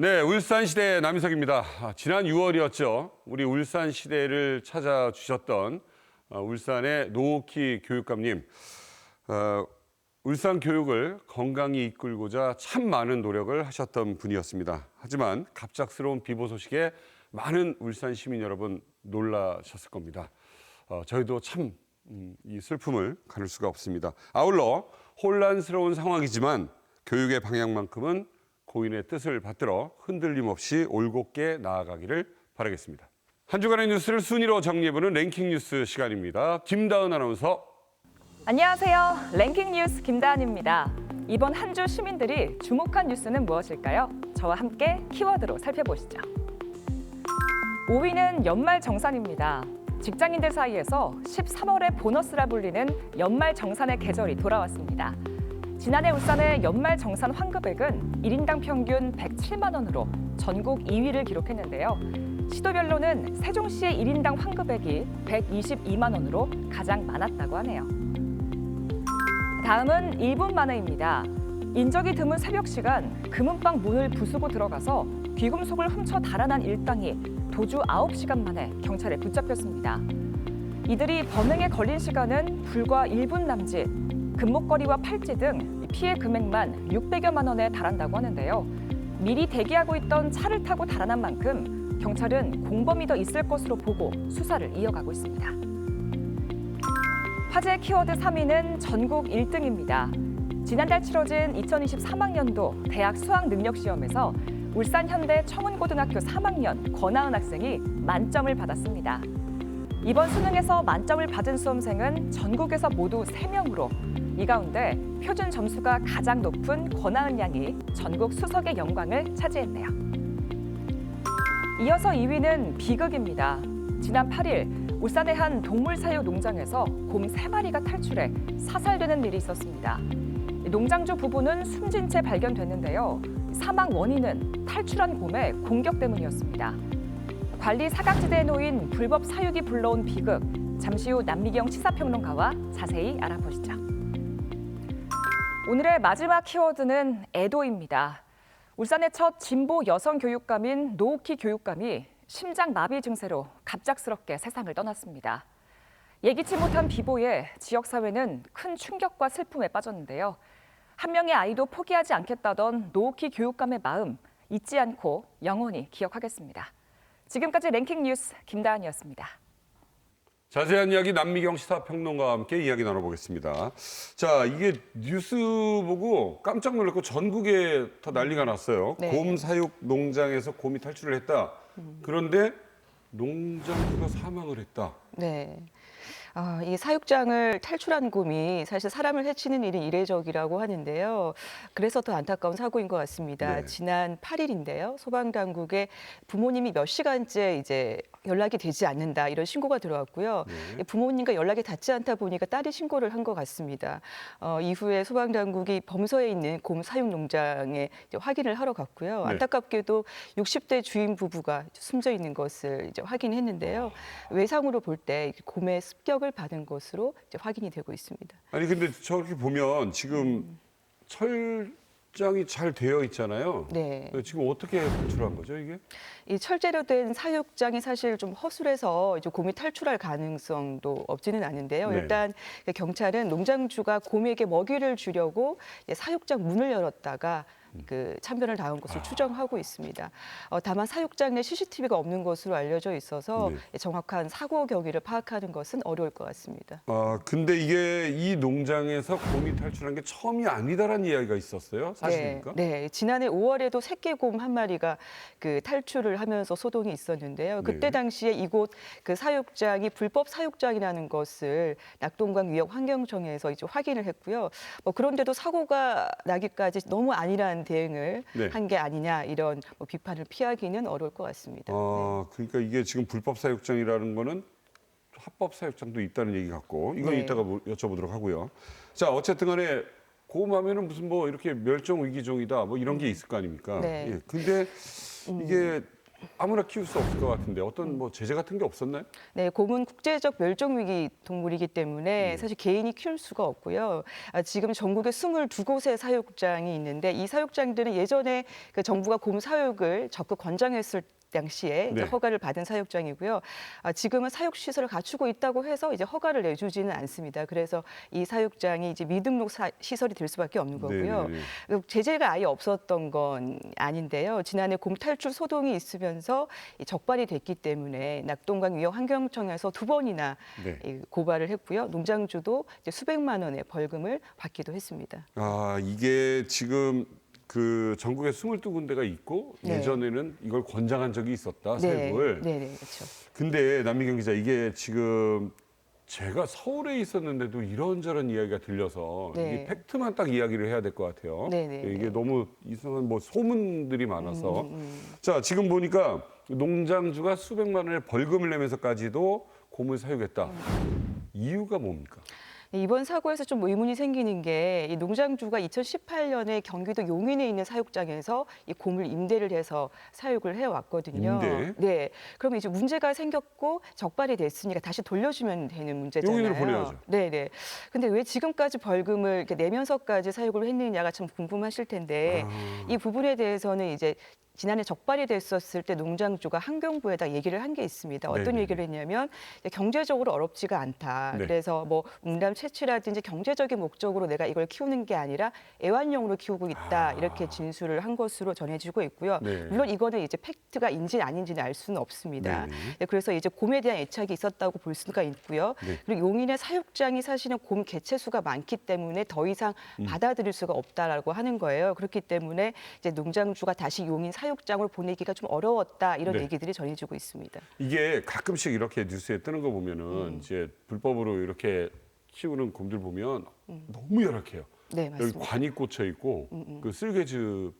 네, 울산시대 남희석입니다. 지난 6월이었죠. 우리 울산시대를 찾아주셨던 울산의 노옥희 교육감님. 울산 교육을 건강히 이끌고자 참 많은 노력을 하셨던 분이었습니다. 하지만 갑작스러운 비보 소식에 많은 울산 시민 여러분 놀라셨을 겁니다. 저희도 참 이 슬픔을 가눌 수가 없습니다. 아울러 혼란스러운 상황이지만 교육의 방향만큼은 고인의 뜻을 받들어 흔들림 없이 올곧게 나아가기를 바라겠습니다. 한 주간의 뉴스를 순위로 정리해보는 랭킹 뉴스 시간입니다. 김다은 아나운서. 안녕하세요. 랭킹 뉴스 김다은입니다. 이번 한 주 시민들이 주목한 뉴스는 무엇일까요? 저와 함께 키워드로 살펴보시죠. 5위는 연말정산입니다. 직장인들 사이에서 13월의 보너스라 불리는 연말정산의 계절이 돌아왔습니다. 지난해 울산의 연말정산 환급액은 1인당 평균 107만 원으로 전국 2위를 기록했는데요. 시도별로는 세종시의 1인당 환급액이 122만 원으로 가장 많았다고 하네요. 다음은 1분 만회입니다. 인적이 드문 새벽 시간 금은방 문을 부수고 들어가서 귀금속을 훔쳐 달아난 일당이 도주 9시간 만에 경찰에 붙잡혔습니다. 이들이 범행에 걸린 시간은 불과 1분 남짓. 금목걸이와 팔찌 등 피해 금액만 600여만 원에 달한다고 하는데요. 미리 대기하고 있던 차를 타고 달아난 만큼 경찰은 공범이 더 있을 것으로 보고 수사를 이어가고 있습니다. 화제 키워드 3위는 전국 1등입니다. 지난달 치러진 2023학년도 대학 수학능력시험에서 울산현대 청운고등학교 3학년 권하은 학생이 만점을 받았습니다. 이번 수능에서 만점을 받은 수험생은 전국에서 모두 3명으로 이 가운데 표준 점수가 가장 높은 권하은 양이 전국 수석의 영광을 차지했네요. 이어서 2위는 비극입니다. 지난 8일 울산의 한 동물사육 농장에서 곰 3마리가 탈출해 사살되는 일이 있었습니다. 농장주 부부는 숨진 채 발견됐는데요. 사망 원인은 탈출한 곰의 공격 때문이었습니다. 관리 사각지대에 놓인 불법 사육이 불러온 비극. 잠시 후 남미경 시사평론가와 자세히 알아보시죠. 오늘의 마지막 키워드는 애도입니다. 울산의 첫 진보 여성 교육감인 노옥희 교육감이 심장마비 증세로 갑작스럽게 세상을 떠났습니다. 예기치 못한 비보에 지역사회는 큰 충격과 슬픔에 빠졌는데요. 한 명의 아이도 포기하지 않겠다던 노옥희 교육감의 마음 잊지 않고 영원히 기억하겠습니다. 지금까지 랭킹 뉴스 김다은이었습니다. 자세한 이야기 남미경 시사평론가와 함께 이야기 나눠보겠습니다. 자, 이게 뉴스 보고 깜짝 놀랐고 전국에 다 난리가 났어요. 네. 곰 사육 농장에서 곰이 탈출을 했다. 그런데 농장주가 사망을 했다. 네. 이 사육장을 탈출한 곰이 사실 사람을 해치는 일이 이례적이라고 하는데요. 그래서 더 안타까운 사고인 것 같습니다. 네. 지난 8일인데요. 소방당국에 부모님이 몇 시간째 이제 연락이 되지 않는다 이런 신고가 들어왔고요. 네. 부모님과 연락이 닿지 않다 보니까 딸이 신고를 한 것 같습니다. 이후에 소방당국이 범서에 있는 곰 사육 농장에 이제 확인을 하러 갔고요. 네. 안타깝게도 60대 주인 부부가 숨져 있는 것을 이제 확인했는데요. 외상으로 볼 때 곰의 습격을 받은 것으로 이제 확인이 되고 있습니다. 아니 근데 저렇게 보면 지금 철장이 잘 되어 있잖아요. 네. 지금 어떻게 탈출한 거죠, 이게? 이 철제로 된 사육장이 사실 좀 허술해서 이제 곰이 탈출할 가능성도 없지는 않은데요. 네. 일단 경찰은 농장주가 곰에게 먹이를 주려고 사육장 문을 열었다가 그 참변을 당한 것으로 추정하고 있습니다. 다만 사육장 내 CCTV가 없는 것으로 알려져 있어서 네. 정확한 사고 경위를 파악하는 것은 어려울 것 같습니다. 근데 이게 이 농장에서 곰이 탈출한 게 처음이 아니다라는 이야기가 있었어요. 사실입니까? 네. 지난해 5월에도 새끼곰 한 마리가 그 탈출을 하면서 소동이 있었는데요. 그때 네. 당시에 이곳 그 사육장이 불법 사육장이라는 것을 낙동강위협환경청에서 이제 확인을 했고요. 그런데도 사고가 나기까지 너무 안일한 대응을 네. 한 게 아니냐 이런 비판을 피하기는 어려울 것 같습니다. 그러니까 이게 지금 불법 사육장이라는 거는 합법 사육장도 있다는 얘기 같고 이건 네. 이따가 여쭤보도록 하고요. 자, 어쨌든 간에 곰 하면은 무슨 뭐 이렇게 멸종 위기종이다 뭐 이런 게 있을 거 아닙니까? 네. 예. 근데 이게 아무나 키울 수 없을 것 같은데 어떤 뭐 제재 같은 게 없었나요? 네, 곰은 국제적 멸종 위기 동물이기 때문에 사실 개인이 키울 수가 없고요. 지금 전국에 22곳의 사육장이 있는데 이 사육장들은 예전에 그 정부가 곰 사육을 적극 권장했을 당시에 이제 네. 허가를 받은 사육장이고요. 지금은 사육 시설을 갖추고 있다고 해서 이제 허가를 내주지는 않습니다. 그래서 이 사육장이 이제 미등록 시설이 될 수밖에 없는 거고요. 네네네. 제재가 아예 없었던 건 아닌데요. 지난해 곰 탈출 소동이 있으면서 이 적발이 됐기 때문에 낙동강 위협 환경청에서 2번이나 네. 고발을 했고요. 농장주도 이제 수백만 원의 벌금을 받기도 했습니다. 아, 이게 지금 그 전국에 22군데가 있고 네. 예전에는 이걸 권장한 적이 있었다, 사육을. 네, 그렇죠. 근데 남미경 기자, 이게 지금 제가 서울에 있었는데도 이런저런 이야기가 들려서 네. 이게 팩트만 딱 이야기를 해야 될 것 같아요. 네. 이게 너무 이상한 뭐 소문들이 많아서. 자, 지금 보니까 농장주가 수백만 원의 벌금을 내면서까지도 곰을 사육했다. 이유가 뭡니까? 이번 사고에서 좀 의문이 생기는 게 이 농장주가 2018년에 경기도 용인에 있는 사육장에서 이 곰을 임대를 해서 사육을 해왔거든요. 임대? 네. 그러면 이제 문제가 생겼고 적발이 됐으니까 다시 돌려주면 되는 문제잖아요. 용인으로 보내야죠. 네네. 근데 왜 지금까지 벌금을 이렇게 내면서까지 사육을 했느냐가 참 궁금하실 텐데 이 부분에 대해서는 이제 지난해 적발이 됐었을 때 농장주가 환경부에다 얘기를 한 게 있습니다. 어떤 네네. 얘기를 했냐면 경제적으로 어렵지가 않다. 네. 그래서 뭐 웅담 채취라든지 경제적인 목적으로 내가 이걸 키우는 게 아니라 애완용으로 키우고 있다. 이렇게 진술을 한 것으로 전해지고 있고요. 네. 물론 이거는 이제 팩트가 인지 아닌지는 알 수는 없습니다. 네네. 네, 그래서 이제 곰에 대한 애착이 있었다고 볼 수가 있고요. 네. 그리고 용인의 사육장이 사실은 곰 개체 수가 많기 때문에 더 이상 받아들일 수가 없다라고 하는 거예요. 그렇기 때문에 이제 농장주가 다시 용인 사육장을 보내기가 좀 어려웠다 이런 네. 얘기들이 전해지고 있습니다. 이게 가끔씩 이렇게 뉴스에 뜨는 거 보면은 이제 불법으로 이렇게 키우는 곰들 보면 너무 열악해요. 네, 여기 맞습니다. 관이 꽂혀 있고 그 쓸개즙을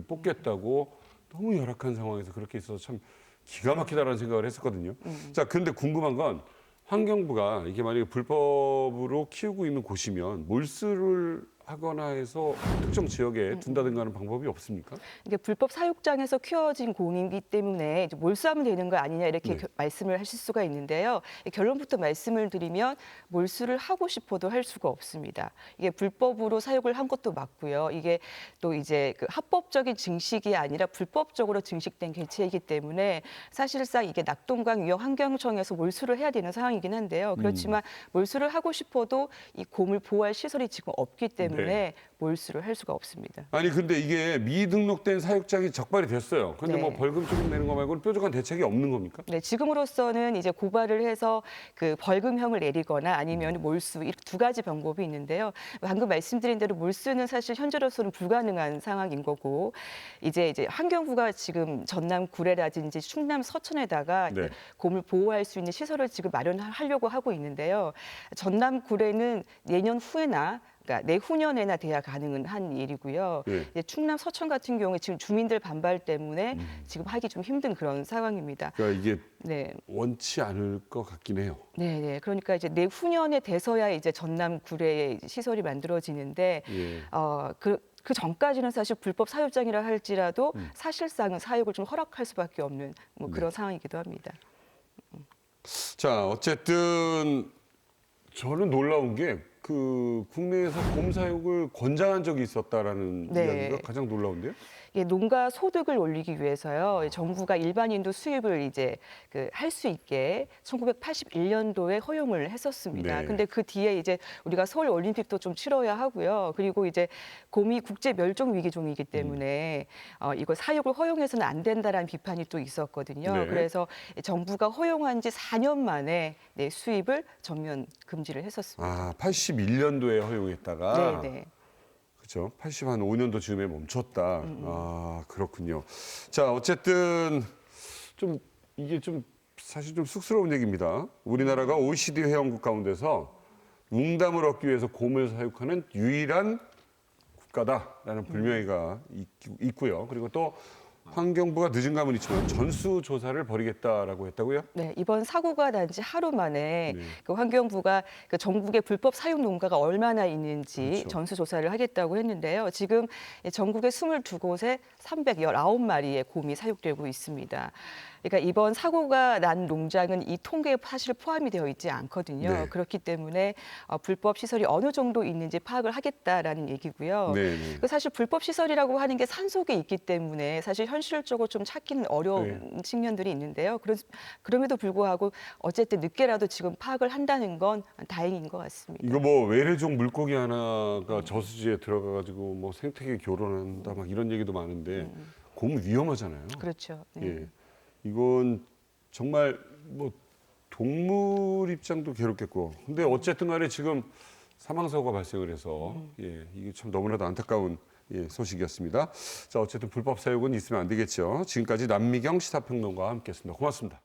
뽑겠다고 너무 열악한 상황에서 그렇게 있어서 참 기가 막히다라는 생각을 했었거든요. 자, 근데 궁금한 건 환경부가 이게 만약에 불법으로 키우고 있는 곳이면 몰수를 하거나 해서 특정 지역에 둔다든가 하는 방법이 없습니까? 이게 불법 사육장에서 키워진 곰이기 때문에 이제 몰수하면 되는 거 아니냐 이렇게 네. 말씀을 하실 수가 있는데요. 결론부터 말씀을 드리면 몰수를 하고 싶어도 할 수가 없습니다. 이게 불법으로 사육을 한 것도 맞고요. 이게 또 이제 그 합법적인 증식이 아니라 불법적으로 증식된 개체이기 때문에 사실상 이게 낙동강 위협 환경청에서 몰수를 해야 되는 상황이긴 한데요. 그렇지만 몰수를 하고 싶어도 이 곰을 보호할 시설이 지금 없기 때문에 네. 몰수를 할 수가 없습니다. 아니 근데 이게 미등록된 사육장이 적발이 됐어요. 근데 네. 뭐 벌금 조금 내는 거 말고는 뾰족한 대책이 없는 겁니까? 네, 지금으로서는 이제 고발을 해서 그 벌금형을 내리거나 아니면 몰수 이렇게 2가지 방법이 있는데요. 방금 말씀드린 대로 몰수는 사실 현재로서는 불가능한 상황인 거고 이제 환경부가 지금 전남 구례라든지 충남 서천에다가 네. 곰을 보호할 수 있는 시설을 지금 마련하려고 하고 있는데요. 전남 구례는 내년 후에나 그러니까 내후년에나 돼야 가능한 일이고요. 네. 이제 충남 서천 같은 경우에 지금 주민들 반발 때문에 지금 하기 좀 힘든 그런 상황입니다. 그러니까 이게 네. 원치 않을 것 같긴 해요. 네. 그러니까 이제 내후년에 돼서야 이제 전남 구례에 시설이 만들어지는데 예. 그 전까지는 사실 불법 사육장이라 할지라도 사실상은 사육을 좀 허락할 수밖에 없는 뭐 그런 상황이기도 합니다. 자, 어쨌든 저는 놀라운 게 그 국내에서 곰 사육을 권장한 적이 있었다라는 네. 이야기가 가장 놀라운데요. 예, 농가 소득을 올리기 위해서요. 정부가 일반인도 수입을 이제 할 수 있게 1981년도에 허용을 했었습니다. 네. 근데 그 뒤에 이제 우리가 서울 올림픽도 좀 치러야 하고요. 그리고 이제 곰이 국제 멸종 위기종이기 때문에 이거 사육을 허용해서는 안 된다라는 비판이 또 있었거든요. 네. 그래서 정부가 허용한 지 4년 만에 네, 수입을 전면 금지를 했었습니다. 아, 81년도에 허용했다가 네. 그렇죠. 85년도 즈음에 멈췄다. 아, 그렇군요. 자, 어쨌든 좀 이게 좀 사실 좀 쑥스러운 얘기입니다. 우리나라가 OECD 회원국 가운데서 웅담을 얻기 위해서 곰을 사육하는 유일한 국가다라는 불명예가 있고요. 그리고 또 환경부가 늦은 감은 있지만 전수조사를 벌이겠다라고 했다고요? 네, 이번 사고가 난 지 하루 만에 네. 그 환경부가 그 전국의 불법 사육 농가가 얼마나 있는지 그렇죠. 전수조사를 하겠다고 했는데요. 지금 전국의 22곳에 319마리의 곰이 사육되고 있습니다. 그러니까 이번 사고가 난 농장은 이 통계에 사실 포함이 되어 있지 않거든요. 네. 그렇기 때문에 불법 시설이 어느 정도 있는지 파악을 하겠다라는 얘기고요. 네, 네. 그 사실 불법 시설이라고 하는 게 산속에 있기 때문에 사실 현실적으로 좀 찾기는 어려운 측면들이 있는데요. 그럼에도 불구하고 어쨌든 늦게라도 지금 파악을 한다는 건 다행인 것 같습니다. 이거 뭐 외래종 물고기 하나가 저수지에 들어가가지고 뭐 생태계 교란한다 막 이런 얘기도 많은데 곰은 위험하잖아요. 그렇죠. 네. 예, 이건 정말 뭐 동물 입장도 괴롭겠고, 근데 어쨌든 간에 지금 사망 사고가 발생을 해서 예, 이게 참 너무나도 안타까운 예, 소식이었습니다. 자, 어쨌든 불법 사육은 있으면 안 되겠죠. 지금까지 남미경 시사평론가와 함께했습니다. 고맙습니다.